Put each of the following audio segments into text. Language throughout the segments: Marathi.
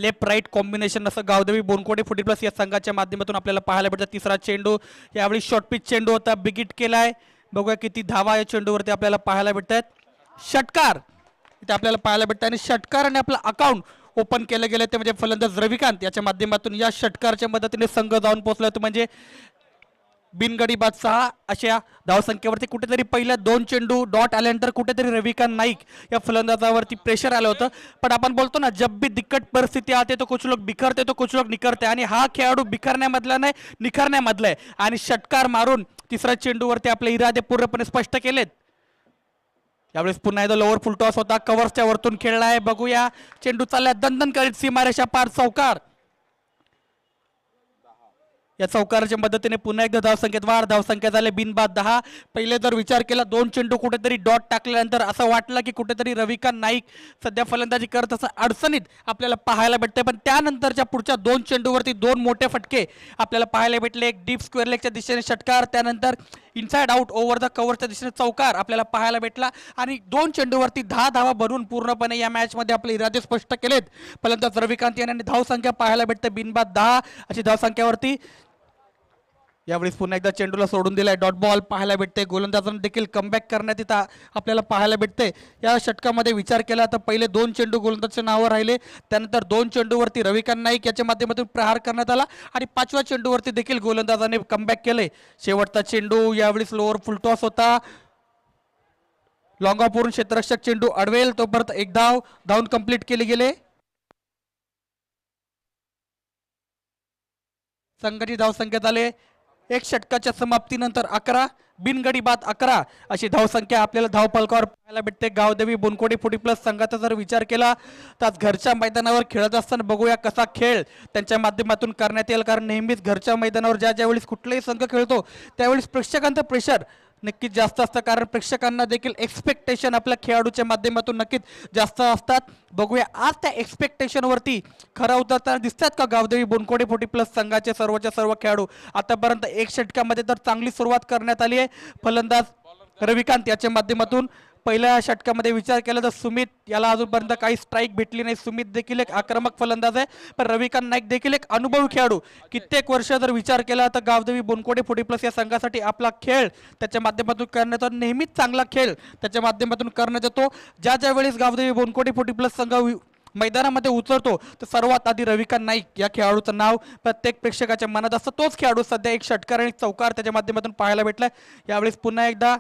लेफ्ट राईट कॉम्बिनेशन असं गावदेवी बोनकोडे 40 प्लस या संघाच्या माध्यमातून आपल्याला पाहायला भेटतं। तिसरा चेंडू यावेळी शॉर्ट पिच चेंडू होता, बिगिट केलाय। बघूया किती धावा या चेंडूवरती आपल्याला पाहायला भेटतात। षटकार इथे आपल्याला पाहायला भेटतं आणि षटकाराने आपलं अकाउंट ओपन केलं गेलं ते म्हणजे फलंदाज रविकांत याच्या माध्यमातून या षटकारच्या मदतीने संघ जाऊन पोहोचला होता। म्हणजे बिनगडी बाद 6 अशा धावसंख्येवरती कुठेतरी पहिल्या 2 चेंडू डॉट आल्यानंतर कुठेतरी रविकांत नाईक या फलंदाजावरती प्रेशर आलं होतं। पण आपण बोलतो ना, जब भी दिक्कत परिस्थिती आते तो कुछ लोग बिखरते तो कुछ लोग निखरते, आणि हा खेळाडू बिखरण्यामधला नाही निखरण्यामधला आहे। आणि षटकार मारून तिसऱ्या चेंडूवरती आपले इरादे पूर्णपणे स्पष्ट केलेत। यावेळेस पुन्हा एकदा लोअर फुल टॉस होता, कव्हर्सच्या वरतून खेळलाय। बघूया चेंडू चालला दणदण करीत सीमारेषा पार चौकार। या चौकाराच्या मदतीने पुन्हा एकदा धावसंख्येत वाढ, धावसंख्या झाले बिनबाद 10। पहिले जर विचार केला 2 चेंडू कुठेतरी डॉट टाकल्यानंतर असं वाटलं की कुठेतरी रविकांत नाईक सध्या फलंदाजी करत असं अडचणीत आपल्याला पाहायला भेटते। पण त्यानंतरच्या पुढच्या 2 चेंडूवरती 2 मोठे फटके आपल्याला पाहायला भेटले। एक डीप स्क्वेअर लेगच्या दिशेने षटकार, त्यानंतर इनसाइड आउट ओव्हर द कव्हरच्या दिशेने चौकार आपल्याला पाहायला भेटला। आणि 2 चेंडूवरती 10 धावा बनवून पूर्णपणे या मॅचमध्ये आपले इरादे स्पष्ट केलेत फलंदाज रविकांत यांनी। धावसंख्या पाहायला भेटते बिनबाद 10 अशी धावसंख्येवरती। यावेळी पुन्हा एकदा चेंडूला सोडून दिलाय, डॉट बॉल पाहायला भेटते। गोलंदाजांना देखील कमबॅक करण्यात इथं आपल्याला पाहायला भेटते। या षटकामध्ये विचार केला तर पहिले 2 चेंडू गोलंदाजाच्या नावावर राहिले, त्यानंतर 2 चेंडूवरती रविकांत नाईक याच्या माध्यमातून प्रहार करण्यात आला आणि 5व्या चेंडूवरती देखील गोलंदाजाने कमबॅक केले। शेवटचा चेंडू यावेळी लोअर फुल टॉस होता, लॉंग ऑफ वरून क्षेत्ररक्षक चेंडू अडवेल तोपर्यंत एक धावून कंप्लीट केले गेले। संघाची धावसंख्या झाले एक षटकाच्या समाप्तीनंतर 11, बिनगडी बाद 11 अशी धावसंख्या आपल्याला धावफलकावर पाहायला भेटते। गावदेवी बोनकोडे 40 प्लस संघाचा जर विचार केला तर घरच्या मैदानावर खेळत असताना बघूया कसा खेळ त्यांच्या माध्यमातून करण्यात येईल। कारण नेहमीच घरच्या मैदानावर ज्या वेळेस कुठलाही संघ खेळतो त्यावेळेस प्रेक्षकांचं प्रेशर नक्कीच जास्त असतं, कारण प्रेक्षकांना देखील एक्सपेक्टेशन आपल्या खेळाडूच्या माध्यमातून नक्कीच जास्त असतात। बघूया आज त्या एक्सपेक्टेशनवरती खरा उतरताना दिसतात का गावदेवी बोनकोडे 40 प्लस संघाचे सर्वच्या सर्व खेळाडू। आतापर्यंत एक षटकामध्ये तर चांगली सुरुवात करण्यात आली आहे फलंदाज रविकांत याच्या माध्यमातून। पहिल्या षटकामध्ये विचार केला तर सुमित याला अजूनपर्यंत काही स्ट्राईक भेटली नाही। सुमित देखील एक आक्रमक फलंदाज आहे, पण रविकांत नाईक देखील एक अनुभवी खेळाडू। कित्येक वर्ष जर विचार केला तर गावदेवी बोनकोडे 40 प्लस या संघासाठी आपला खेळ त्याच्या माध्यमातून करण्याचा नेहमीच चांगला खेळ त्याच्या माध्यमातून करण्यात येतो। ज्या वेळेस गावदेवी बोनकोडे 40 प्लस संघ मैदानामध्ये उतरतो तर सर्वात आधी रविकांत नाईक या खेळाडूचं नाव प्रत्येक प्रेक्षकाच्या मनात असतं। तोच खेळाडू सध्या एक षटकार आणि चौकार त्याच्या माध्यमातून पाहायला भेटलाय। यावेळेस पुन्हा एकदा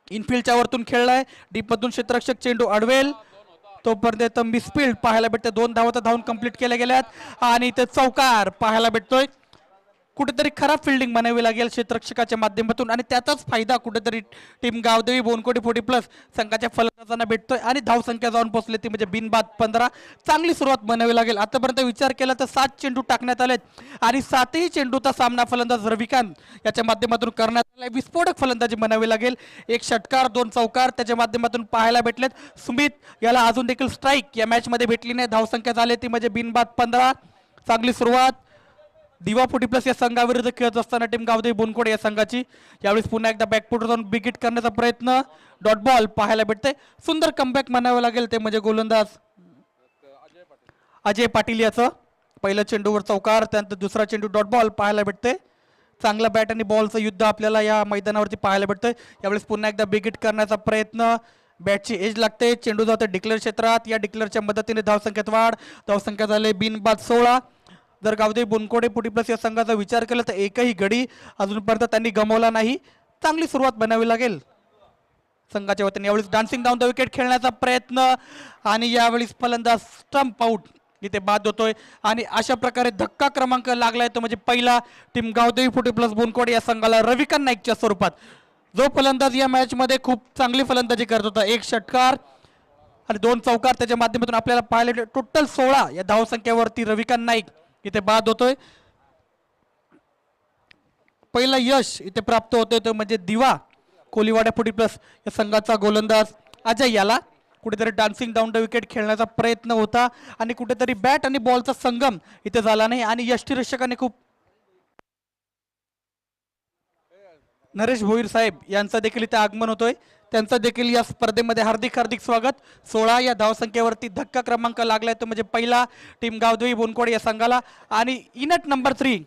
इनफिल्डच्या वरतून खेळलाय, डीपमधून क्षेत्ररक्षक चेंडू अडवेल तोपर्यंत मिसफिल्ड पाहायला भेटते। 2 धावा धावून कंप्लीट केल्या गेल्यात आणि इथे चौकार पाहायला भेटतोय। कुठेतरी खराब फिल्डिंग बनावी लागेल क्षेत्ररक्षकाच्या माध्यमातून आणि त्याचाच फायदा कुठेतरी टीम गावदेवी बोनकोडे 40 प्लस संघाच्या फलंदाजांना भेटतोय आणि धावसंख्या जाऊन पोहोचली ती म्हणजे बिनबाद 15। चांगली सुरुवात बनावी लागेल। आतापर्यंत विचार केला तर 7 चेंडू टाकण्यात आलेत आणि 7ही चेंडूचा सामना फलंदाज रविकांत याच्या माध्यमातून करण्यात आला। विस्फोटक फलंदाजी बनावी लागेल। एक षटकार 2 चौकार त्याच्या माध्यमातून पाहायला भेटलेत। सुमित याला अजून देखील स्ट्राईक या मॅच मध्ये भेटली नाही। धावसंख्या झाली ती म्हणजे बिनबाद 15। चांगली सुरुवात दिवा 40 प्लस या संघाविरुद्ध खेळत असताना टीम गावदेवी बोनकोडे या संघाची। यावेळेस पुन्हा एकदा बॅकफुट जाऊन बिगिट करण्याचा प्रयत्न, डॉट बॉल पाहायला भेटते। सुंदर कमबॅक म्हणावं लागेल ते म्हणजे गोलंदाज अजय पाटील याचं। पहिल्या चेंडूवर चौकार, त्यानंतर दुसरा चेंडू डॉट बॉल पाहायला भेटते। चांगला बॅट आणि बॉलचं युद्ध आपल्याला या मैदानावरती पाहायला भेटतंय। यावेळेस पुन्हा एकदा बिगिट करण्याचा प्रयत्न, बॅटची एज लागते, चेंडू जाते डिक्लेअर क्षेत्रात। या डिक्लेअरच्या मदतीने धावसंख्येत वाढ, धावसंख्या झाली बिनबाद 16। जर गावदेवी बोनकोडे 40 प्लस या संघाचा विचार केला तर एकही गडी अजूनपर्यंत त्यांनी गमावला नाही। चांगली सुरुवात बनावी लागेल संघाच्या वतीने। यावेळेस डान्सिंग डाऊन द विकेट खेळण्याचा प्रयत्न आणि यावेळेस फलंदाज स्टंप आउट इथे बाद होतोय आणि अशा प्रकारे धक्का क्रमांक लागलाय तो म्हणजे पहिला टीम गावदेवी 40 प्लस बोनकोडे या संघाला रविकांत नाईकच्या स्वरूपात। जो फलंदाज या मॅच मध्ये खूप चांगली फलंदाजी करत होता, एक षटकार आणि 2 चौकार त्याच्या माध्यमातून आपल्याला पाहायला टोटल 16 या धावसंख्येवरती रविकांत नाईक इथे बाद होतोय। पहिला यश इथे प्राप्त होतोय तो म्हणजे दिवा कोलीवाडा 40 प्लस या संघाचा गोलंदाज अजय याला कुठेतरी डान्सिंग डाऊन द विकेट खेळण्याचा प्रयत्न होता आणि कुठेतरी बॅट आणि बॉलचा संगम इथे झाला नाही आणि यष्टीरक्षकाने खूप नरेश भोईर साहेब यांचा देखील इथे आगमन होतोय। त्यांचं देखील या स्पर्धेमध्ये हार्दिक हार्दिक स्वागत. 16 या धावसंख्येवरती धक्का क्रमांक लागलाय तो म्हणजे पहिला टीम गावदेवी बोनकोडे या संघाला. आणि इनट नंबर 3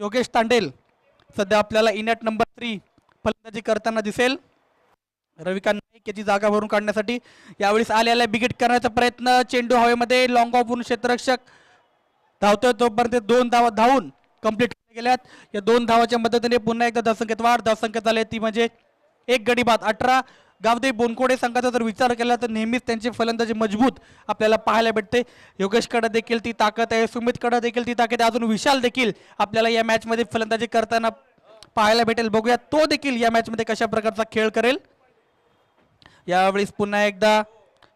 योगेश तांडेल सध्या आपल्याला इनट नंबर 3 फलंदाजी करताना दिसेल. रविकांत नाईक याची जागा भरून काढण्यासाठी यावेळेस आलेला बिगिट करण्याचा प्रयत्न. चेंडू हवेमध्ये लॉंग ऑफ क्षेत्ररक्षक धावतोय तोपर्यंत 2 धावा धावून कंप्लीट गेल्यात. या 2 धावाच्या मदतीने पुन्हा एकदा धावसंख्येत वाढ. धावसंख्येत आले ती म्हणजे 1 गडी बाद 18. गावदेवी बोनकोडे संघाचा जर विचार केला तर नेहमीच त्यांची फलंदाजी मजबूत आपल्याला पाहायला भेटते. योगेशकडे देखील ती ताकद आहे, सुमितकडे देखील ती ताकद आहे, अजून विशाल देखील आपल्याला या मॅच मध्ये फलंदाजी करताना पाहायला भेटेल. बघूया तो देखील या मॅच मध्ये कशा प्रकारचा खेळ करेल. यावेळेस पुन्हा एकदा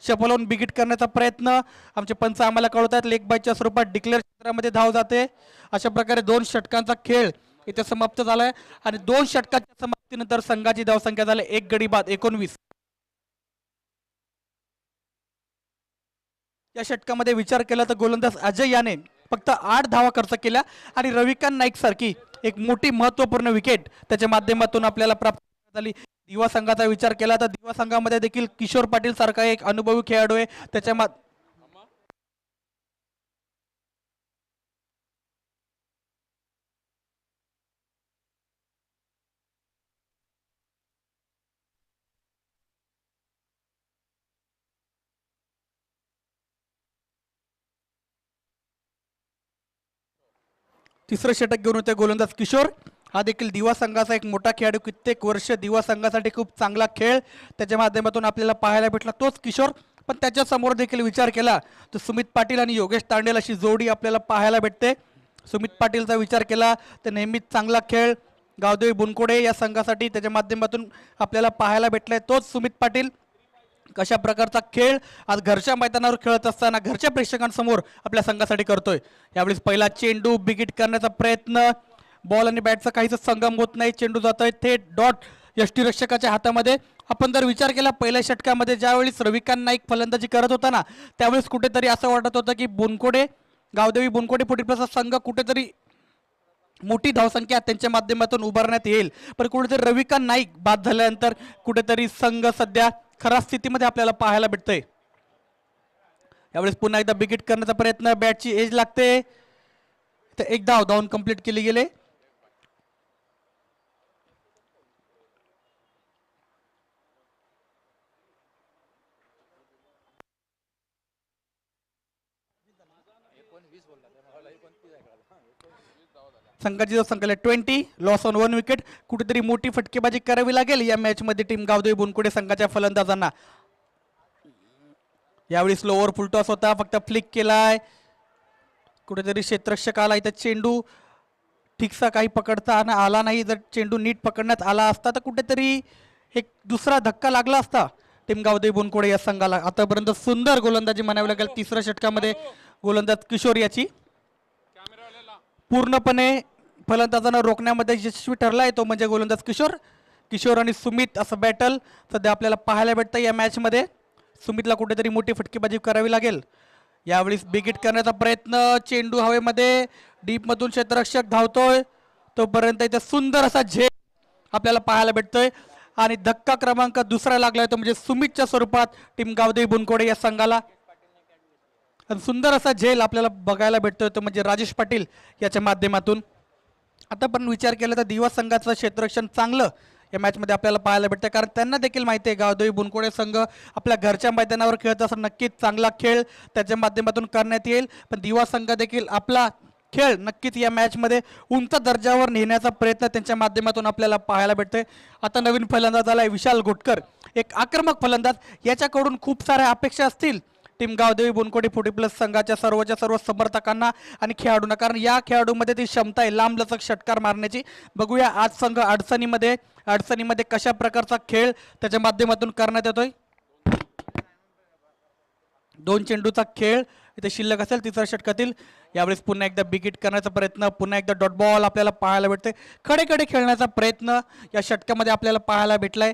शफल बिगिट करण्याचा प्रयत्न. आमचे पंच आम्हाला कळवतात लेग बायच्या स्वरूपात डिक्लेअर क्षेत्रामध्ये धाव जाते. अशा प्रकारे 2 षटकांचा खेळ इथे समाप्त झालाय आणि 2 षटकाच्या समाप्तीनंतर संघाची धावसंख्या झाली 1 गडी बाद 19. या षटकामध्ये विचार केला तर गोलंदाज अजय याने फक्त 8 धावा खर्च केल्या आणि रविकांत नाईक सारखी एक मोठी महत्वपूर्ण विकेट त्याच्या माध्यमातून आपल्याला प्राप्त झाली. दिवा संघाचा विचार केला तर दिवा संघामध्ये देखील किशोर पाटील सारखा एक अनुभवी खेळाडू आहे. त्याच्या तिसरं षटक घेऊन होते गोलंदाज किशोर. हा देखील दिवा संघाचा एक मोठा खेळाडू, कित्येक वर्ष दिवा संघासाठी खूप चांगला खेळ त्याच्या माध्यमातून आपल्याला पाहायला भेटला तोच किशोर. पण त्याच्या समोर देखील विचार केला तर सुमित पाटील आणि योगेश तांडेल अशी जोडी आपल्याला पाहायला भेटते. सुमित पाटीलचा विचार केला तर नेहमीच चांगला खेळ गावदेवी बोनकोडे या संघासाठी त्याच्या माध्यमातून आपल्याला पाहायला भेटलाय तोच सुमित पाटील. कशा प्रकारचा खेळ आज घरच्या मैदानावर खेळत असताना घरच्या प्रेक्षकांसमोर आपल्या संघासाठी करतोय. यावेळेस पहिला चेंडू बिगिट करण्याचा प्रयत्न. बॉल आणि बॅटचा काहीच संगम होत नाही. चेंडू जातोय थेट डॉट यष्टीरक्षकाच्या हातामध्ये. आपण जर विचार केला पहिल्या षटकामध्ये ज्यावेळेस रविकांत नाईक फलंदाजी करत होता ना त्यावेळेस कुठेतरी असं वाटत होतं की बोनकोडे गावदेवी बोनकोडे फुटीप्लसचा संघ कुठेतरी मोठी धावसंख्या त्यांच्या माध्यमातून उभारण्यात येईल. पण कुठेतरी रविकांत नाईक बाद झाल्यानंतर कुठेतरी संघ सध्या खराब स्थितीमध्ये आपल्याला पाहायला भेटतंय. यावेळेस पुन्हा एकदा बिगिट करण्याचा प्रयत्न. बॅटची एज लागते. एक धाव धावून कंप्लीट केली गेले. संघाची जो संख्या 20 लॉस ऑन 1 विकेट. कुठेतरी मोठी फटकेबाजी करावी लागेल या मॅच मध्ये टीम गावदेवी बोनकोडे संघाच्या फलंदाजांना. यावेळी स्लोवर फुल टॉस होता, फक्त फ्लिक केलाय. कुठेतरी क्षेत्ररक्षक आला इथं. चेंडू ठीकसा काही पकडता आला नाही. जर चेंडू नीट पकडण्यात आला असता तर कुठेतरी एक दुसरा धक्का लागला असता टीम गावदेवी बोनकोडे या संघाला. आतापर्यंत सुंदर गोलंदाजी म्हणावी लागेल तिसऱ्या षटकामध्ये गोलंदाज किशोर याची. पूर्णपणे फलंदाजांना रोखण्यामध्ये यशस्वी ठरलाय तो म्हणजे गोलंदाज किशोर. किशोर आणि सुमित असं बॅटल सध्या आपल्याला पाहायला भेटतं या मॅच मध्ये. सुमितला कुठेतरी मोठी फटकेबाजी करावी लागेल. यावेळी बिगिट करण्याचा प्रयत्न. चेंडू हवेमध्ये डीप मधून क्षेत्ररक्षक धावतोय तोपर्यंत इथे सुंदर असा झेल आपल्याला पाहायला भेटतोय आणि धक्का क्रमांक दुसरा लागलाय तो म्हणजे सुमितच्या स्वरूपात टीम गावदेवी बोनकोडे या संघाला. सुंदर असा झेल आपल्याला बघायला भेटतोय तो म्हणजे राजेश पाटील याच्या माध्यमातून. आता पण विचार केला तर दिवा संघाचं क्षेत्ररक्षण चांगलं या मॅच मध्ये आपल्याला पाहायला भेटतं कारण त्यांना देखील माहिती आहे गावदेवी बोनकोडे संघ आपल्या घरच्या मैदानावर खेळत असं नक्कीच चांगला खेळ त्याच्या माध्यमातून करण्यात येईल. पण दिवा संघ देखील आपला खेळ नक्कीच या मॅच मध्ये उंच दर्जावर नेण्याचा प्रयत्न त्यांच्या माध्यमातून आपल्याला पाहायला भेटतोय. आता नवीन फलंदाज आलाय विशाल घोटकर, एक आक्रमक फलंदाज. याच्याकडून खूप साऱ्या अपेक्षा असतील टीम गावदेवी बोनकोडे फुटी प्लस संघाच्या सर्व समर्थकांना आणि खेळाडूंना, कारण या खेळाडूमध्ये ती क्षमता आहे लांबलचक षटकार मारण्याची. बघूया आज संघ अडचणीमध्ये कशा प्रकारचा खेळ त्याच्या माध्यमातून करण्यात येतोय. 2 चेंडूचा खेळ इथे शिल्लक असेल तिसऱ्या षटकातील. यावेळेस पुन्हा एकदा बिगिट करण्याचा प्रयत्न, पुन्हा एकदा डॉट बॉल आपल्याला पाहायला भेटते. खडे खेळण्याचा प्रयत्न या षटकामध्ये आपल्याला पाहायला भेटलाय.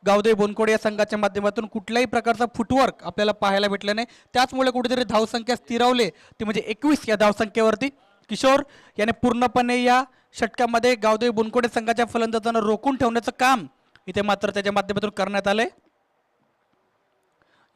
गावदेवी बोनकोडे या संघाच्या माध्यमातून कुठल्याही प्रकारचा फुटवर्क आपल्याला पाहायला भेटलं नाही. त्याचमुळे कुठेतरी धावसंख्या स्थिरावले ती म्हणजे 21 या धावसंख्येवरती. किशोर याने पूर्णपणे या षटकामध्ये गावदेवी बुनकोडे संघाच्या फलंदाजांना रोखून ठेवण्याचं काम इथे मात्र त्याच्या माध्यमातून करण्यात आले।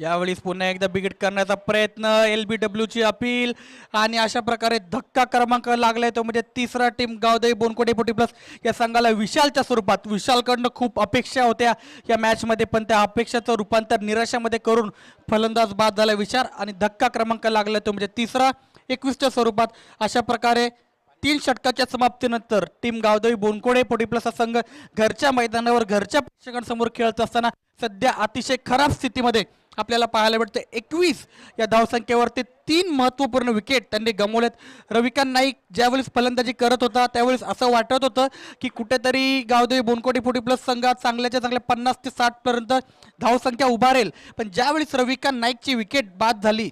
यावेळी पुन्हा एकदा बिघड करण्याचा प्रयत्न, LBW ची अपील आणि अशा प्रकारे धक्का क्रमांक लागलाय तो म्हणजे तिसरा टीम गावदेवी बोनकोडे 40 प्लस या संघाला विशालच्या स्वरूपात, विशालकडनं खूप अपेक्षा होत्या या मॅचमध्ये पण त्या अपेक्षाचं रूपांतर निराशामध्ये करून फलंदाज बाद झाला विशाल आणि धक्का क्रमांक लागला तो म्हणजे तिसरा 21च्या स्वरूपात। अशा प्रकारे 3 षटकाच्या समाप्तीनंतर टीम गावदेवी बोनकोडे 40 प्लस हा संघ घरच्या मैदानावर घरच्या प्रेक्षकांसमोर खेळत असताना सध्या अतिशय खराब स्थितीमध्ये आपल्याला पाहायला भेटते। 21 या धावसंख्येवरती 3 महत्त्वपूर्ण विकेट त्यांनी गमावलेत। रविकांत नाईक ज्यावेळेस फलंदाजी करत होता त्यावेळेस असं वाटत होतं की कुठेतरी गावदेवी बोनकोडे 40 प्लस संघात चांगल्याच्या चांगल्या 50 ते 60 पर्यंत धावसंख्या उभारेल, पण ज्यावेळेस रविकांत नाईकची विकेट बाद झाली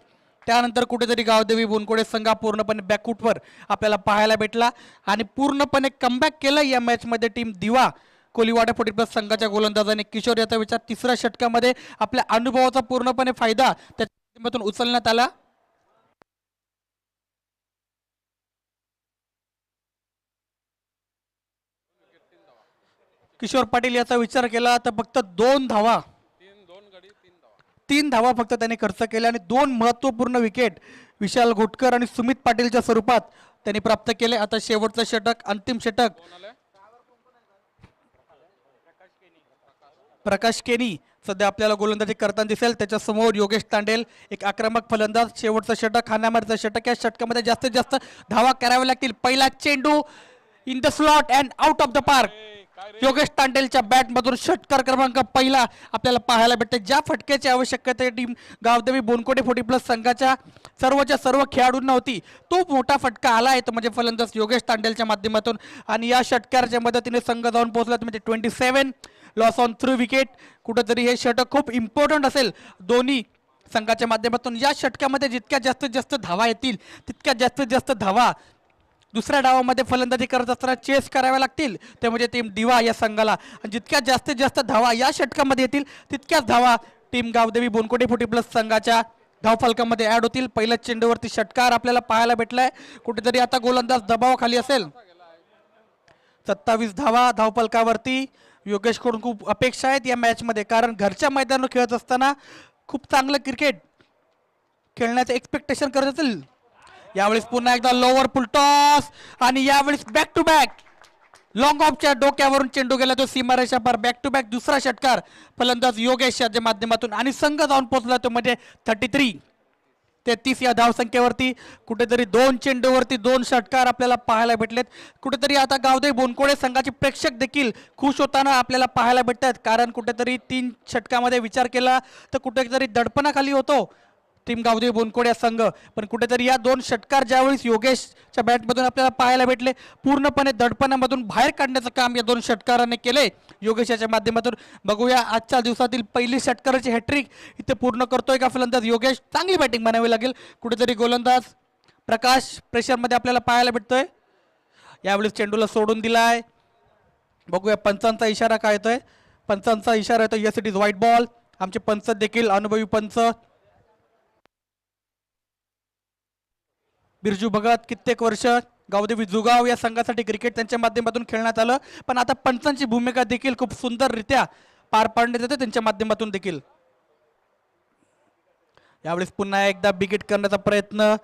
त्यानंतर कुठेतरी गावदेवी बोनकोडे संघ पूर्णपणे बॅकफुटवर आपल्याला पाहायला भेटला आणि पूर्णपणे कमबॅक केलं या मॅचमध्ये टीम दिवा कोलीवाडा 40 प्लस संघाच्या गोलंदाजाने। किशोर याचा विचार तिसऱ्या षटकामध्ये आपल्या अनुभवाचा पूर्णपणे फायदा त्याच्या माध्यमातून उचलण्यात आला। किशोर पाटील याचा विचार केला तर फक्त 2 धावा, 3 धावा फक्त त्यांनी खर्च केल्या आणि 2 महत्त्वपूर्ण विकेट विशाल घोटकर आणि सुमित पाटीलच्या स्वरूपात त्यांनी प्राप्त केले। आता शेवटचं षटक, अंतिम षटक प्रकाश केनी सध्या आपल्याला गोलंदाजी करताना दिसेल, त्याच्या समोर योगेश तांडेल एक आक्रमक फलंदाज। शेवटचं षटक हाणामारीचं षटक, या षटकामध्ये जास्तीत जास्त धावा कराव्या लागतील। पहिला चेंडू in the slot and out of the park, Yogesh तांडेलच्या बॅट मधून षटकार क्रमांक पहिला आपल्याला पाहायला भेटते। ज्या फटक्याची आवश्यकता टीम गावदेवी बोनकोडे 40 प्लस संघाच्या सर्वच्या सर्व खेळाडूंना होती तो मोठा फटका आला आहे तो म्हणजे फलंदाज योगेश तांडेलच्या माध्यमातून आणि या षटकाराच्या मदतीने संघ जाऊन पोहोचला म्हणजे 27 लॉस ऑन 3 विकेट। कुठेतरी हे षटक खूप इम्पॉर्टंट असेल दोन्ही संघाच्या माध्यमातून। या षटकामध्ये जितक्या जास्तीत जास्त धावा येतील तितक्या जास्तीत जास्त धावा दुसऱ्या डावामध्ये फलंदाजी करत असताना चेस कराव्या लागतील ते म्हणजे टीम दिवा या संघाला, जितक्या जास्तीत जास्त धावा या षटकामध्ये येतील तितक्याच धावा टीम गावदेवी बोनकोडे 40 प्लस संघाच्या धावफलकामध्ये ऍड होतील। पहिल्याच चेंडूवरती षटकार आपल्याला पाहायला भेटलाय, कुठेतरी आता गोलंदाज दबावाखाली असेल। 27 धावा धावफलकावरती, योगेशकडून खूप अपेक्षा आहेत या मॅचमध्ये कारण घरच्या मैदानावर खेळत असताना खूप चांगलं क्रिकेट खेळण्याचं एक्सपेक्टेशन करत असेल। यावेळेस पुन्हा एकदा लोअर फुल टॉस आणि यावेळेस बॅक टू बॅक लॉंग ऑफच्या डोक्यावरून चेंडू गेला तो सीमारेषा पार। बॅक टू बॅक दुसरा षटकार फलंदाज योगेश याच्या माध्यमातून आणि संघ जाऊन पोहोचला तो म्हणजे 33 या धावसंख्येवरती। कुठेतरी 2 चेंडूवरती 2 षटकार आपल्याला पाहायला भेटलेत। कुठेतरी आता गावदेवी बोनकोडे संघाचे प्रेक्षक देखील खुश होताना आपल्याला पाहायला भेटतात कारण कुठेतरी 3 षटकामध्ये विचार केला तर कुठेतरी दडपणाखाली होतो टीम गावदेवी बोनकोडे संघ, पण कुठेतरी या 2 षटकार ज्यावेळेस योगेशच्या बॅटमधून आपल्याला पाहायला भेटले पूर्णपणे दडपणामधून बाहेर काढण्याचं काम या 2 षटकाराने केले योगेशच्या माध्यमातून। बघूया आजच्या दिवसातील पहिली षटकाराची हॅट्रिक इथे पूर्ण करतोय का फलंदाज योगेश। चांगली बॅटिंग म्हणावी लागेल। कुठेतरी गोलंदाज प्रकाश प्रेशरमध्ये आपल्याला पाहायला भेटतोय, यावेळेस चेंडूला सोडून दिलाय। बघूया पंचांचा इशारा काय येतोय, पंचांचा इशारा येतोय yes it is white ball. आमचे पंच देखील अनुभवी पंच बिरजू भगत कित्येक वर्ष गावदेवी जुगाव या संघासाठी क्रिकेट त्यांच्या माध्यमातून खेळण्यात आलं, पण आता पंचांची भूमिका देखील खूप सुंदररित्या पार पाडण्यात येते त्यांच्या माध्यमातून देखील। यावेळेस पुन्हा एकदा बिगिट करण्याचा प्रयत्न,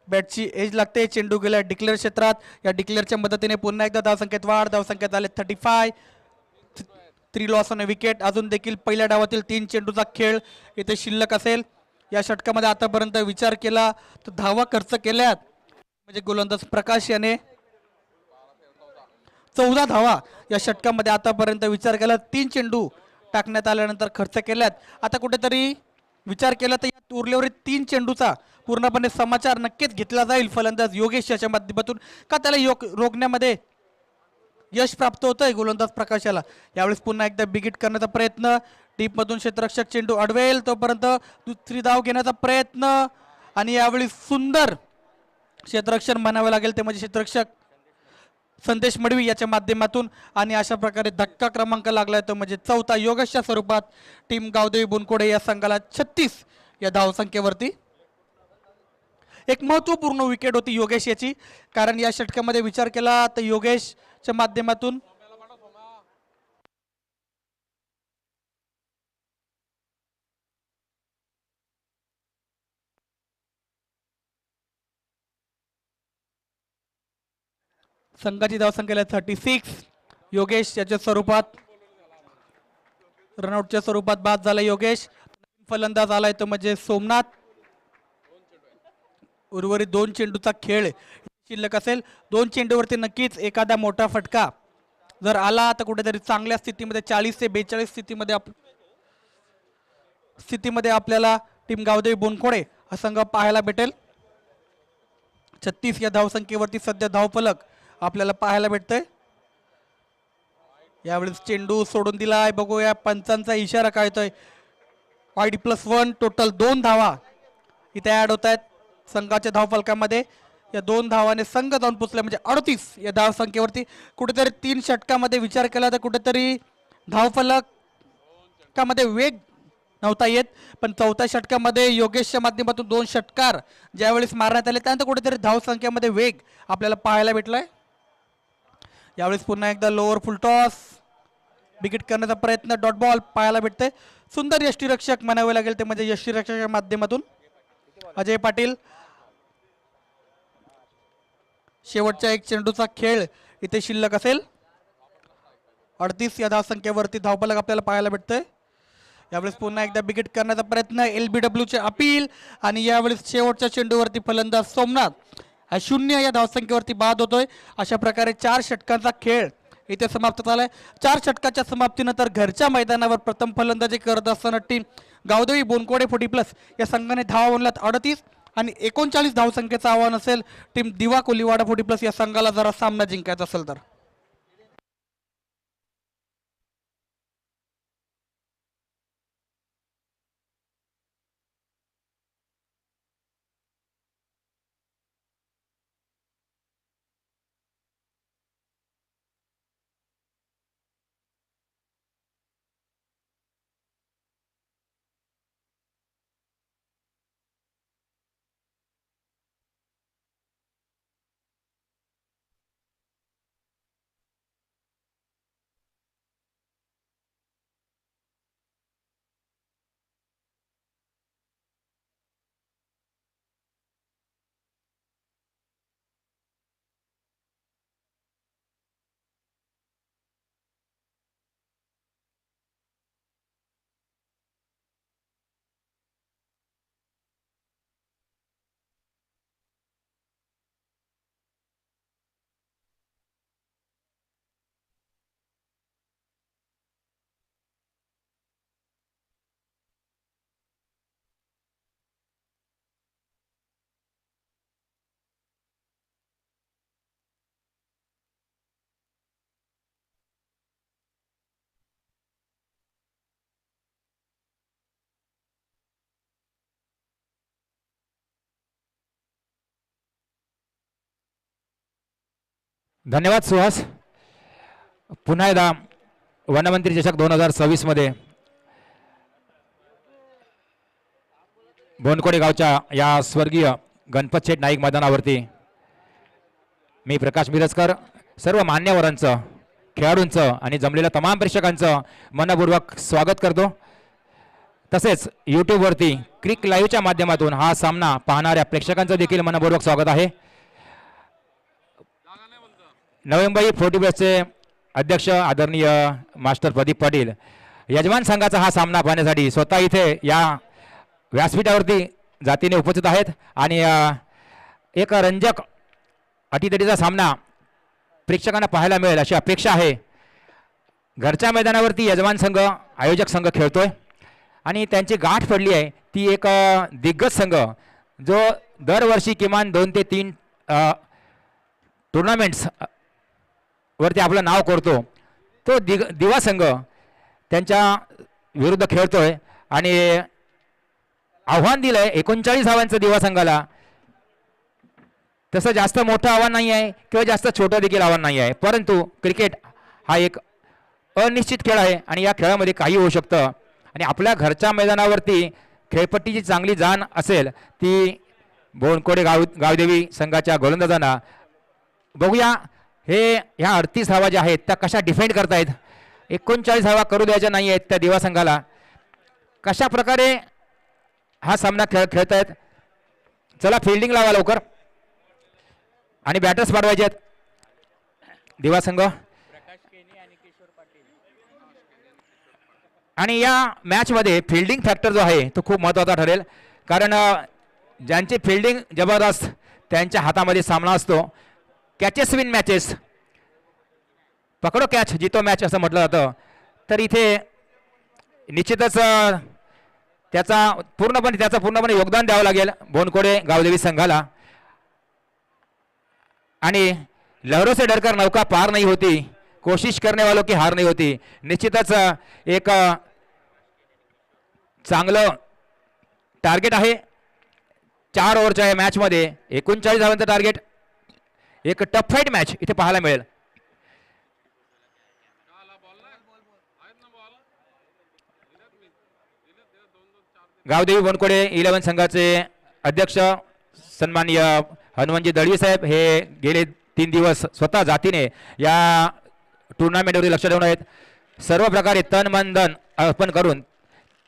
बॅटची एज लागते, चेंडू गेला डिक्लेअर क्षेत्रात। या डिक्लेअरच्या मदतीने पुन्हा एकदा धावसंख्येत वाढ, धावसंख्येत आले 35, 3 लॉस ऑन विकेट। अजून देखील पहिल्या डावातील 3 चेंडूचा खेळ इथे शिल्लक असेल। या षटकामध्ये आतापर्यंत विचार केला तर धावा खर्च केल्यात म्हणजे गोलंदाज प्रकाश याने 14 धावा या षटकामध्ये आतापर्यंत विचार केला, 3 चेंडू टाकण्यात आल्यानंतर खर्च केल्यात। आता कुठेतरी विचार केला तर या उरल्यावरील 3 चेंडूचा पूर्णपणे समाचार नक्कीच घेतला जाईल फलंदाज योगेश याच्या माध्यमातून का त्याला रोखण्यामध्ये यश प्राप्त होतंय गोलंदाज प्रकाश याला। यावेळेस पुन्हा एकदा बिगिट करण्याचा प्रयत्न, डीप मधून क्षेत्ररक्षक चेंडू अडवेल तोपर्यंत दुसरी धाव घेण्याचा प्रयत्न आणि यावेळी सुंदर क्षेत्ररक्षण म्हणावे लागेल ते म्हणजे क्षेत्ररक्षक संदेश मडवी याच्या माध्यमातून आणि अशा प्रकारे धक्का क्रमांक लागलाय तो म्हणजे 4था योगेशच्या स्वरूपात टीम गावदेवी बोनकोडे या संघाला 36 या धावसंख्येवरती। एक महत्त्वपूर्ण विकेट होती योगेश याची, कारण या षटकामध्ये विचार केला तर योगेशच्या माध्यमातून संघाची धावसंख्या 36. योगेश याच्या स्वरूपात रनआउटच्या स्वरूपात बाद झाला योगेश. फलंदाज आलाय तो म्हणजे सोमनाथ. उर्वरित 2 चेंडूचा खेळ शिल्लक असेल. 2 चेंडूवरती नक्कीच एखादा मोठा फटका जर आला तर कुठेतरी चांगल्या स्थितीमध्ये 40 ते 42 स्थितीमध्ये आपल्याला टीम गावदेवी बोनखोडे हा संघ पाहायला भेटेल. 36 या धावसंख्येवरती सध्या धावफलक आपल्याला पाहायला भेटतोय. यावेळेस चेंडू सोडून दिलाय. बघूया पंचांचा इशारा काय येतोय. ID+1 टोटल 2 धावा इथे ऍड होत आहेत संघाच्या धावफलकामध्ये. या 2 धावाने संघ जाऊन पोचला म्हणजे 38 या धावसंख्येवरती. कुठेतरी 3 षटकामध्ये विचार केला तर कुठेतरी धावफलकामध्ये वेग नव्हता येत, पण 4थ्या षटकामध्ये योगेशच्या माध्यमातून 2 षटकार ज्यावेळेस मारण्यात आले त्यानंतर कुठेतरी धावसंख्येमध्ये वेग आपल्याला पाहायला भेटलाय. यावेळेस पुन्हा एकदा लोअर फुल टॉस विकेट करण्याचा प्रयत्न, डॉट बॉल पाहायला भेटते. सुंदर यष्टीरक्षक म्हणावे लागेल ते म्हणजे यष्टीरक्षकाच्या माध्यमातून अजय पाटील. शेवटच्या 1 चेंडूचा खेळ इथे शिल्लक असेल. 38 या धावसंख्येवरती धावफलक आपल्याला पाहायला भेटतंय. यावेळेस पुन्हा एकदा विकेट करण्याचा प्रयत्न, LBW चे अपील आणि यावेळेस शेवटच्या चेंडूवरती फलंदाज सोमनाथ हा 0 या धावसंख्येवरती बाद होतोय. अशा प्रकारे 4 षटकांचा खेळ इथे समाप्त झालाय. 4 षटकाच्या समाप्तीनंतर घरच्या मैदानावर प्रथम फलंदाजी करत असताना टीम गावदेवी बोनकोडे 40+ या संघाने धावा बनल्यात 38 आणि 39 धावसंख्येचं आव्हान असेल टीम दिवा कोलीवाडा 40+ या संघाला जरा सामना जिंकायचा असेल तर. धन्यवाद सुहास. पुन्हा एकदा वनमंत्री चषक 2026 मध्ये बोनकोडे गावच्या या स्वर्गीय गणपत शेठ नाईक मैदानावरती मी प्रकाश मिरजकर सर्व मान्यवरांचं, खेळाडूंचं आणि जमलेल्या तमाम प्रेक्षकांचं मनपूर्वक स्वागत करतो. तसेच यूट्यूबवरती क्रिक लाईव्हच्या माध्यमातून हा सामना पाहणाऱ्या प्रेक्षकांचं देखील मनपूर्वक स्वागत आहे. नवी मुंबई 40+चे अध्यक्ष आदरणीय मास्टर प्रदीप पाटील यजमान संघाचा हा सामना पाहण्यासाठी स्वतः इथे या व्यासपीठावरती जातीने उपस्थित आहेत आणि एक रंजक अटीतटीचा सामना प्रेक्षकांना पाहायला मिळेल अशी अपेक्षा आहे. घरच्या मैदानावरती यजमान संघ आयोजक संघ खेळतोय आणि त्यांची गाठ पडली आहे ती एक दिग्गज संघ जो दरवर्षी किमान 2 ते 3 टुर्नामेंट्स वरती आपलं नाव करतो तो दिवा संघ त्यांच्या विरुद्ध खेळतोय आणि आव्हान दिलंय 39 धावांचं दिवा संघाला. तसं जास्त मोठं आव्हान नाही आहे किंवा जास्त छोटं देखील आव्हान नाही आहे, परंतु क्रिकेट हा एक अनिश्चित खेळ आहे आणि या खेळामध्ये काही होऊ शकतं आणि आपल्या घरच्या मैदानावरती खेळपट्टीची चांगली जाण असेल ती बोनकोडे गावदेवी संघाच्या गोलंदाजांना. बघूया हे ह्या 38 धावा ज्या आहेत त्या कशा डिफेंड करतायत. 39 धावा करू द्यायच्या नाही आहेत त्या दिवा संघाला. कशा प्रकारे हा सामना खेळतायत. चला फिल्डिंग लावा लवकर आणि बॅटर्स पाठवायचे आहेत दिवा संघ. आणि या मॅचमध्ये फिल्डिंग फॅक्टर जो आहे तो खूप महत्त्वाचा ठरेल, कारण ज्यांची फिल्डिंग जबरदस्त त्यांच्या हातामध्ये सामना असतो. कॅचेस विन मॅचेस, पकडो कॅच जितो मॅच असं म्हटलं जातं. तर इथे निश्चितच त्याचं पूर्णपणे योगदान द्यावं लागेल बोनकोडे गावदेवी संघाला. आणि लहरों से डरकर नौका पार नहीं होती, कोशिश करने वालों की हार नहीं होती. निश्चितच एक चांगलं टार्गेट आहे 4 ओव्हरच्या या मॅचमध्ये. 39 धावांचं टार्गेट. एक टफ फाईट मॅच इथे पाहायला मिळेल. गावदेवी बोनकोडे 11 संघाचे अध्यक्ष सन्माननीय हनुमंतजी दळवी साहेब हे गेले 3 दिवस स्वतः जातीने या टुर्नामेंटवर लक्ष ठेवून आहेत. सर्व प्रकारे तन मन धन अर्पण करून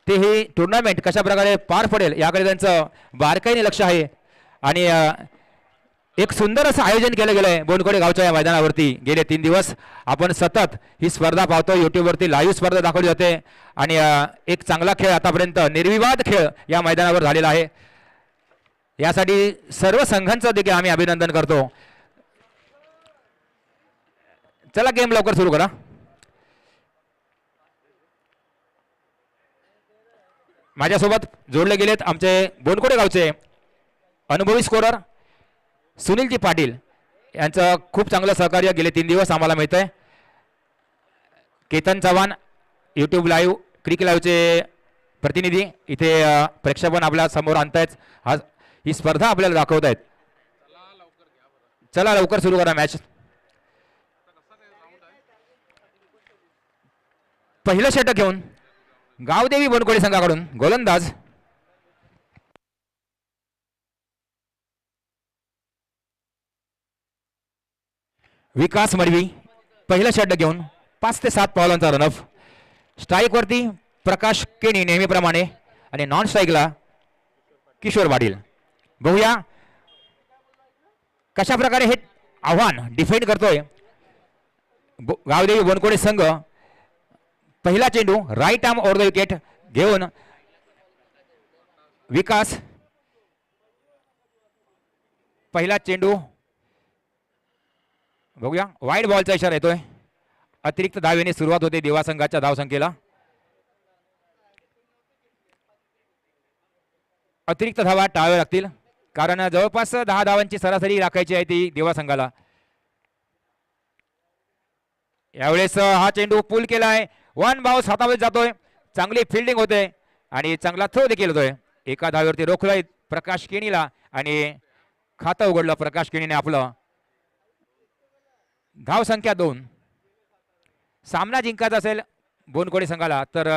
ते ही टुर्नामेंट कशा प्रकारे पार पडेल याकडे त्यांचं बारकाईने लक्ष आहे. आणि एक सुंदर असं आयोजन केलं गेलं आहे बोनकोडे गावच्या या मैदानावरती. गेले 3 दिवस आपण सतत ही स्पर्धा पाहतो. यूट्यूबवरती लाईव्ह स्पर्धा दाखवली जाते आणि एक चांगला खेळ आतापर्यंत निर्विवाद खेळ या मैदानावर झालेला आहे. यासाठी सर्व संघांचं देखील आम्ही अभिनंदन करतो. चला गेम लवकर सुरू करा. माझ्यासोबत जोडले गेलेत आमचे बोनकोडे गावचे अनुभवी स्कोरर सुनीलजी पाटील. यांचं खूप चांगलं सहकार्य गेले 3 दिवस आम्हाला मिळतंय. केतन चव्हाण यूट्यूब लाईव्ह क्रिक लाईव्हचे प्रतिनिधी इथे प्रेक्षेपण आपल्या समोर आणतायत. ही स्पर्धा आपल्याला दाखवत आहेत. चला लवकर सुरू करा मॅच. पहिलं षटक घेऊन गावदेवी बोनकोडे संघाकडून गोलंदाज विकास मडवी. पहिलं षटक घेऊन 5 ते 7 पावलांचा रनअप. स्ट्राईकवरती प्रकाश केणी नेहमीप्रमाणे आणि नॉन स्ट्राईकला किशोर पाटील. बघूया कशा प्रकारे हे आव्हान डिफेंड करतोय गावदेवी बोनकोडे संघ. पहिला चेंडू right arm over the wicket घेऊन विकास. पहिला चेंडू बघूया वाईड बॉलचा इशारा येतोय. अतिरिक्त धावेने सुरुवात होते दिवा संघाच्या धावसंख्येला. अतिरिक्त धावा टाळाव्या लागतील कारण जवळपास 10 धावांची सरासरी राखायची आहे ती दिवा संघाला. यावेळेस हा चेंडू पूल केलाय. 1 बाउन्स हातामध्ये जातोय. चांगली फिल्डिंग होते आणि चांगला थ्रो देखील होतोय. एका धावेवरती रोखलाय प्रकाश केणीला आणि खातं उघडलं प्रकाश केणीने आपलं. धाव संख्या 2. सामना जिंकायचा असेल बोनकोडे संघाला तर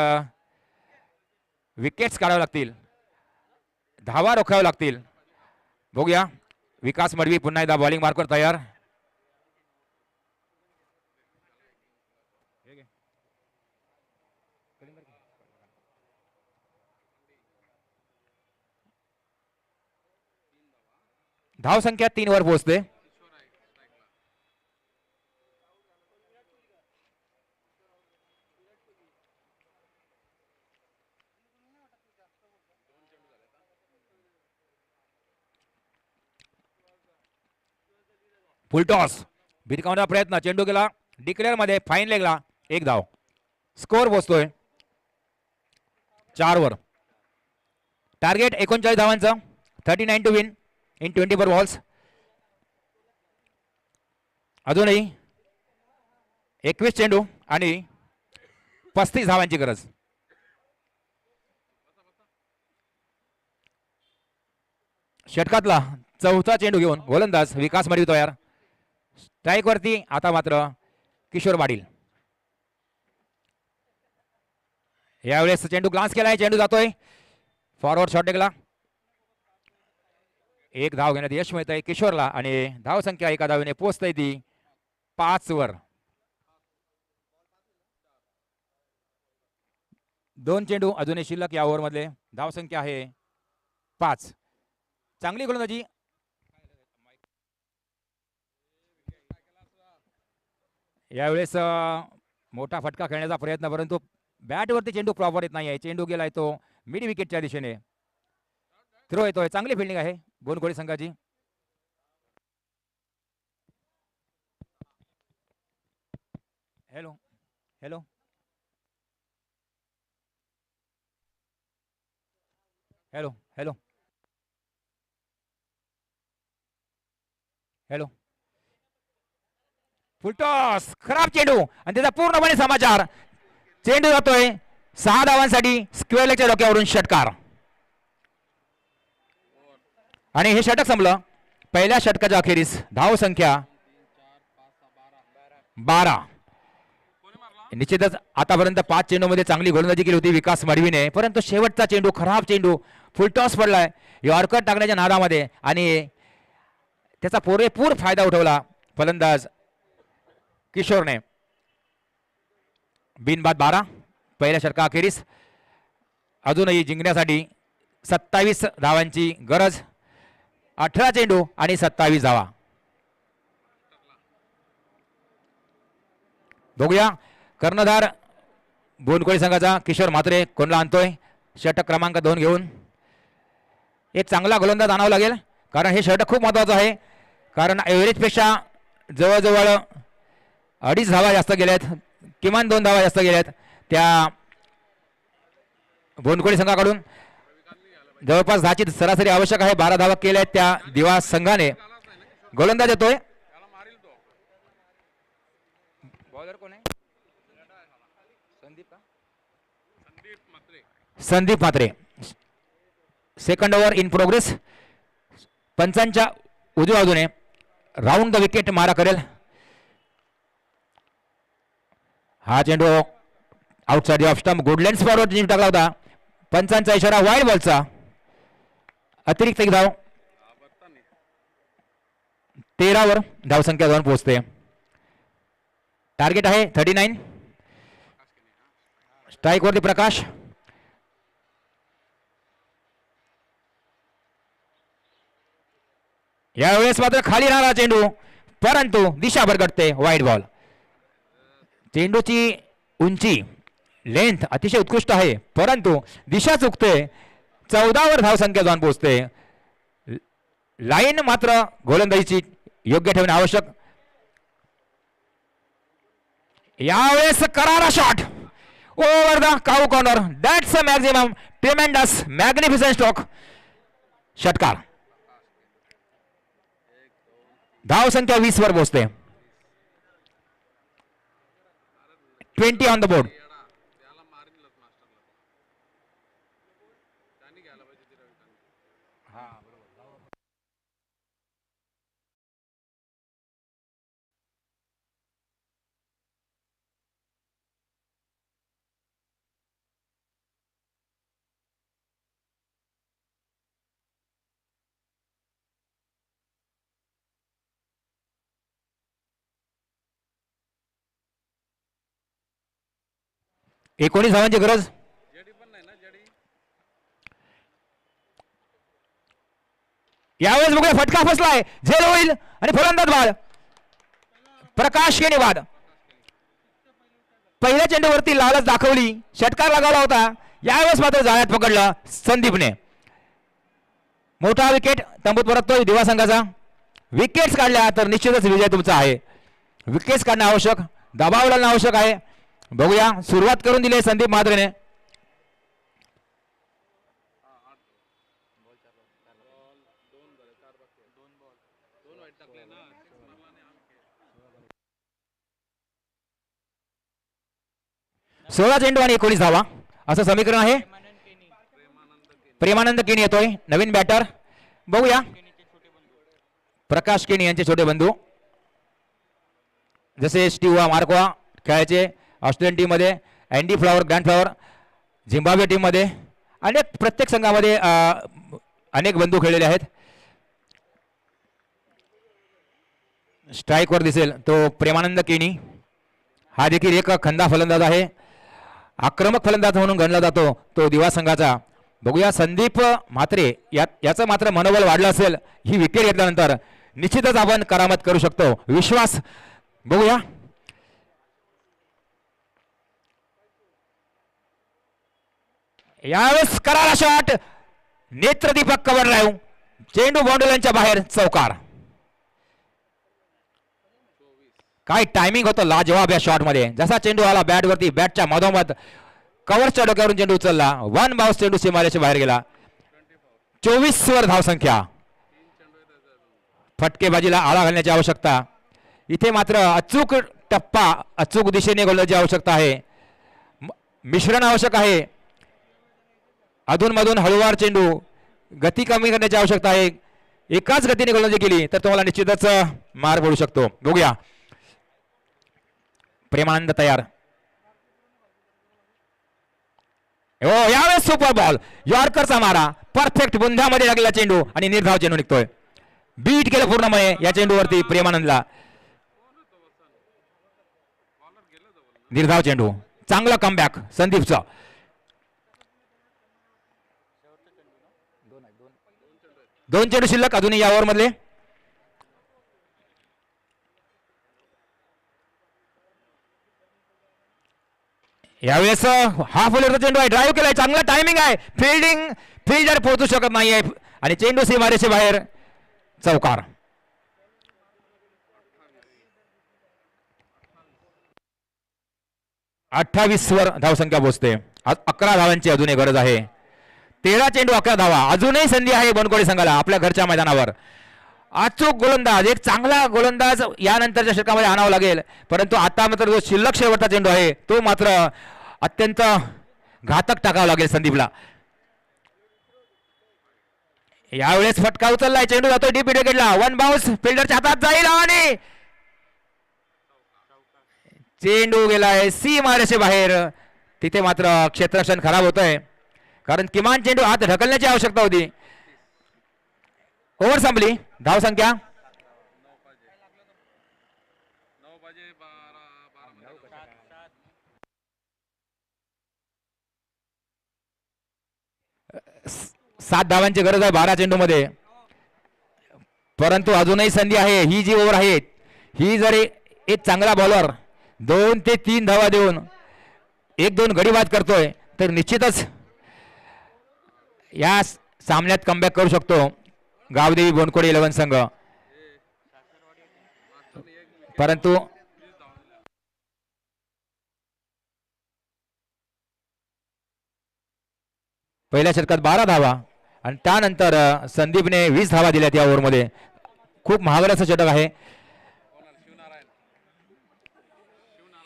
विकेट्स काढावे लागतील, धावा रोखाव्या लागतील. बघूया विकास मडवी पुन्हा एकदा बॉलिंग मार्कवर तयार. धाव संख्या 3 वर पोहोचते. फुलटॉस भिरकावण्याचा प्रयत्न. चेंडू गेला डिक्लेअर मध्ये. फाईन लेगला 1 धाव. स्कोर पोहोचतोय 4 वर. टार्गेट 39 धावांचा. 39 टू विन इन 24 बॉल्स. अजूनही 21 चेंडू आणि 35 धावांची गरज. षटकातला चौथा चेंडू घेऊन गोलंदाज विकास मडवी तयार. स्ट्राईक वरती आता मात्र किशोर पाटील. यावेळेस चेंडू ग्लान्स केलाय. चेंडू जातोय फॉरवर्ड शॉट टेकला. एक धाव घेण्यात यश मिळत आहे किशोरला आणि धाव संख्या एका धावेने पोहोचते ती 5 वर. 2 चेंडू अजूनही शिल्लक या ओव्हर मधले. धाव संख्या आहे 5. चांगली गोलंदाजी. यावेळेस मोठा फटका खेळण्याचा प्रयत्न, परंतु बॅटवरती चेंडू प्रॉपर येत नाही आहे. चेंडू गेलाय तो मिड विकेटच्या दिशेने. थ्रो येतोय. चांगली फिल्डिंग आहे बोनखोडी संघाची. Hello hello hello hello hello. Full toss, खराब चेंडू आणि त्याचा पूर्णपणे समाचार. चेंडू जातोय 6 धावांसाठी. स्क्वेअर लेगच्या डोक्यावरून षटकार आणि हे षटक संपलं. पहिल्या षटकाच्या अखेरीस धाव संख्या 12. निश्चितच आतापर्यंत 5 चेंडूमध्ये चांगली गोलंदाजी केली होती विकास मडवीने, परंतु शेवटचा चेंडू खराब चेंडू फुलटॉस पडलाय यॉर्कर टाकण्याच्या नादामध्ये आणि त्याचा पुरेपूर फायदा उठवला फलंदाज किशोरने. बिनबाद 12 पहिल्या षटका अखेरीस. अजूनही जिंकण्यासाठी 27 धावांची गरज. 18 चेंडू आणि 27 धावा. बघूया कर्णधार बोनकोळी संघाचा किशोर म्हात्रे कोणला आणतोय षटक क्रमांक 2 घेऊन. एक चांगला गोलंदाज आणावा लागेल कारण हे षटक खूप महत्वाचं आहे. कारण एव्हरेजपेक्षा जवळजवळ 2.5 धावा जास्त गेल्यात, किमान 2 धावा जास्त गेल्यात त्या बोनकोळी संघाकडून. जवळपास 10ची सरासरी आवश्यक आहे. 12 धावा केल्या आहेत त्या दिवा संघाने. गोलंदाज येतोय. बॉलर कोण आहे? Sandeep Mhatre. Second over in progress. पंचांच्या उजव्या बाजूने राऊंड द विकेट मारा करेल. हा चेंडू आउटसाइड ऑफ स्टंप गुडलँड स्पॉटवर चेंडू टाकला होता. पंचांचा इशारा वाईड बॉलचा. अतिरिक्त एक धाव. 13 वर धावसंख्या 2 पोहोचते. टार्गेट आहे 39. स्ट्राइक वरती प्रकाश. यावेळेस मात्र खाली राहणार चेंडू, परंतु दिशा भरकटते. Wide ball. चेंडूची उंची लेंथ अतिशय उत्कृष्ट आहे, परंतु दिशा चुकते. 14 वर धावसंख्या 2 पोहोचते. लाईन मात्र गोलंदाजीची योग्य ठेवणे आवश्यक. यावेळेस करारा shot over the cow corner. That's a maximum ट्रेमेंडस magnificent stroke. षटकार. धाव संख्या 20 वर पोहोचते. 20 ऑन द बोर्ड. एकोणीस धावांची गरज. यावेळेस बघूया फटका फसलाय. झेल होईल आणि फलंदाज बाद. प्रकाश केने बाद. पहिल्या चेंडूवरती लालच दाखवली, षटकार लगावला होता. यावेळेस मात्र जाळ्यात पकडलं संदीपने. मोठा विकेट तंबूत परततोय दिवा संघाचा. विकेट्स काढल्या तर निश्चितच विजय तुमचा आहे. विकेट्स काढणं आवश्यक, दबाव लावणं आवश्यक आहे. बघूया सुरुवात करून दिली संदीप म्हात्रेने. सोळा चेंडू आणि 19 धावा असं समीकरण आहे. प्रेमानंद केनी येतोय नवीन बॅटर. बघूया प्रकाश केनी यांचे छोटे बंधू, जसे स्टीवा मार्कवा खेळायचे ऑस्ट्रेलियन टीम मध्ये, Andy flower grand flower Zimbabwe team मध्ये, अनेक प्रत्येक संघामध्ये अनेक बंधू खेळलेले आहेत. स्ट्राईकवर दिसेल तो प्रेमानंद केणी. हा देखील एक खंदा फलंदाज आहे, आक्रमक फलंदाज म्हणून गणला जातो तो दिवा संघाचा. बघूया संदीप म्हात्रे याचं मात्र मनोबल वाढलं असेल. ही विकेट घेतल्यानंतर निश्चितच आपण करामत करू शकतो, विश्वास. बघूया यावेळेस करारा शॉट, नेत्रदीपक कव्हर ड्राईव्ह, चेंडू बाउंड्रीच्या बाहेर, चौकार. काय टायमिंग होतं लाजवाब या शॉट मध्ये. जसा चेंडू आला बॅट वरती, बॅटच्या मधोमध कव्हरच्या डोक्यावरून चेंडू उचलला, वन बाउन्स चेंडू सीमारेषेच्या बाहेर गेला. 24 वर धावसंख्या. फटकेबाजीला आळा घालण्याची आवश्यकता. इथे मात्र अचूक टप्पा, अचूक दिशेने गोलंदाजीची आवश्यकता आहे, मिश्रण आवश्यक आहे. अधूनमधून हळूवार चेंडू, गती कमी करण्याची आवश्यकता आहे. एकाच गतीने गोलंदाजी केली तर तुम्हाला निश्चितच मार पडू शकतो. बघूया प्रेमानंद तयार. हो यावेळेस सुपर बॉल, यॉर्करचा मारा, परफेक्ट बुंध्यामध्ये लागलेला चेंडू आणि निर्धाव चेंडू निघतोय. बीट केलं पूर्णपणे या चेंडूवरती प्रेमानंदला. निर्धाव चेंडू, चांगला कमबॅक संदीपचा. दोन चेंडू शिल्लक अजूनही या ओव्हर मधले. यावेळेस हा फुलेचा चेंडू आहे, ड्राईव्ह केलाय, चांगला टायमिंग आहे, फिल्डर पोहोचू शकत नाहीये आणि चेंडू सीमारेषे बाहेर, चौकार. वर धावसंख्या पोहोचते. 11 धावांची अजूनही गरज आहे. 13 चेंडू 11 धावा, अजूनही संधी आहे बनकोडे संघाला आपल्या घरच्या मैदानावर. अचूक गोलंदाज, एक चांगला गोलंदाज यानंतरच्या षटकामध्ये आणावा लागेल, परंतु आता मात्र जो शिल्लक शेवटचा चेंडू आहे तो मात्र अत्यंत घातक टाकावा लागेल संदीपला. यावेळेस फटका उचललाय, चेंडू जातोय डीप विकेटला, वन बाउन्स फिल्डरच्या हातात जाईल आणि चेंडू गेलाय सीमारेषे बाहेर. तिथे मात्र क्षेत्ररक्षण खराब होतंय, कारण किमान चेंडू हात ढकलण्याची आवश्यकता होती. ओव्हर संपली. धावसंख्या 7 धावांची गरज आहे 12 चेंडू मध्ये, परंतु अजूनही संधी आहे. ही जी ओव्हर आहे ही जर एक चांगला बॉलर 2 ते 3 धावा देऊन 1-2 गडी बाद करतोय तर निश्चितच या सामन्यात कमबॅक करू शकतो गावदेवी बोनकोडे 11 संघ. परंतु पहिल्या षटकात 12 धावा आणि त्यानंतर संदीपने 20 धावा दिल्या त्या ओव्हरमध्ये. खूप महागड्याचं षटक आहे.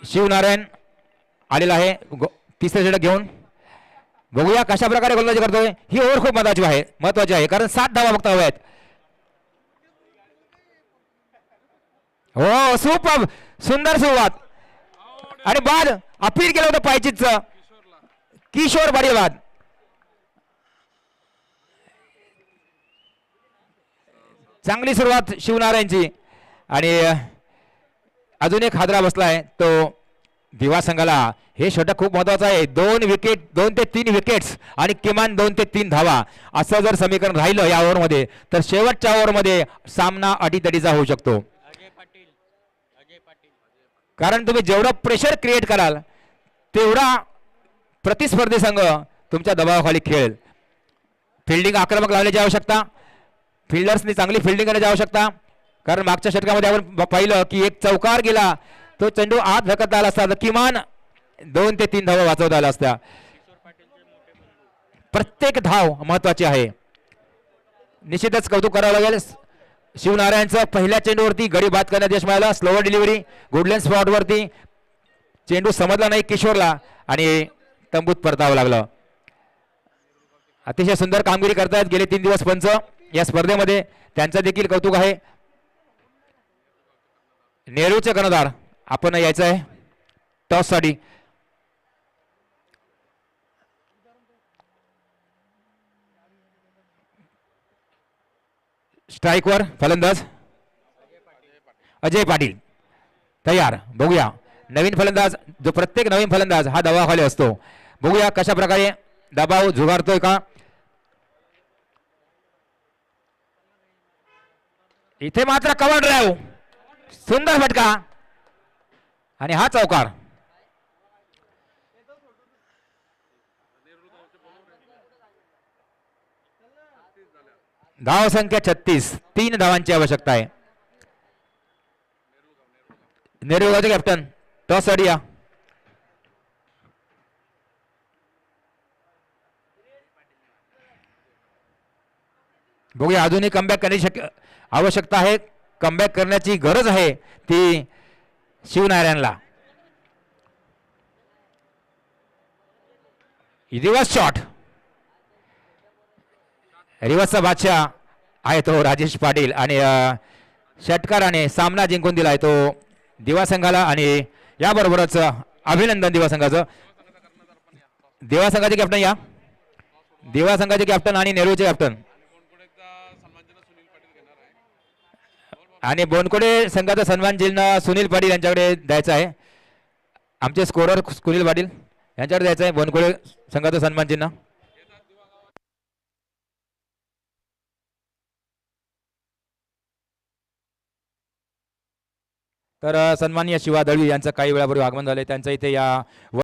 शिवनारायण आलेला आहे तिसरे षटक घेऊन. बघूया कशा प्रकारे गोलंदाजी करतोय. ही ओव्हर खूप महत्वाची आहे कारण 7 धावा फक्त हव्या आहेत. हो सुपर, सुंदर सुरुवात आणि बाद. अपील केलं होतं पायचीच, किशोर बडेवाद. चांगली सुरुवात शिवनारायणची आणि अजून एक हादरा बसलाय तो दिवा संघाला. हे षटक खूप महत्वाचं आहे. 2 ते 3 विकेट्स आणि किमान 2 ते 3 धावा असं जर समीकरण राहिलं या ओव्हरमध्ये तर शेवटच्या ओव्हरमध्ये सामना अटीतटीचा होऊ शकतो. कारण तुम्ही जेवढं प्रेशर क्रिएट कराल तेवढा प्रतिस्पर्धी संघ तुमच्या दबावाखाली खेळेल. फिल्डिंग आक्रमक लावण्याची आवश्यकता, फिल्डर्सनी चांगली फिल्डिंग करण्याची आवश्यकता. कारण मागच्या षटकामध्ये आपण पाहिलं की एक चौकार गेला, तो चेंडू आत ढकलता आला असता तर किमान 2 ते 3 धावा वाचवता आल्या असत्या. प्रत्येक धाव महत्वाची आहे. निश्चितच कौतुक करावं लागेल शिवनारायणचं. पहिल्या चेंडूवरती गडी बाद करण्यात यश मिळालं. स्लोवर डिलिव्हरी, गुडलँड स्पॉट वरती चेंडू समजला नाही किशोरला आणि तंबूत परतावं लागलं. अतिशय सुंदर कामगिरी करतायत गेले 3 दिवस पंच या स्पर्धेमध्ये, त्यांचं देखील कौतुक आहे. नेहरूचे कर्णधार आपण यायचं आहे टॉस साठी. स्ट्राईकवर फलंदाज अजय पाटील तयार. बघूया नवीन फलंदाज, जो प्रत्येक नवीन फलंदाज हा दबावाखाली असतो. बघूया कशा प्रकारे दबाव झुगारतोय का. इथे मात्र कव्हर ड्राईव्ह, सुंदर फटका आणि हा चौकार. धाव संख्या 36, 3 धावांची आवश्यकता आहे. नेरुगावचे कॅप्टन टॉस साठी या. बघूया अजूनही कमबॅक करण्याची आवश्यकता आहे. कमबॅक करण्याची गरज आहे ती शिवनारायणला. रिवर्स शॉट, रिवर्सचा बादशाह आहे तो राजेश पाटील आणि षटकाराने सामना जिंकून दिलाय तो दिवा संघाला. आणि याबरोबरच अभिनंदन दिवा संघाचं. दिवा संघाचे कॅप्टन या, दिवा संघाचे कॅप्टन आणि नेहरूचे कॅप्टन आणि बोनकोडे संघाचा सन्मान चिन्ह सुनील पाटील यांच्याकडे द्यायचा आहे. आमचे स्कोरर सुनील पाटील यांच्याकडे द्यायचं आहे बोनकोडे संघाचा सन्मान चिन्ह. तर सन्माननीय शिवा दळवी यांचं काही वेळापूर्वी आगमन झाले. त्यांचं इथे या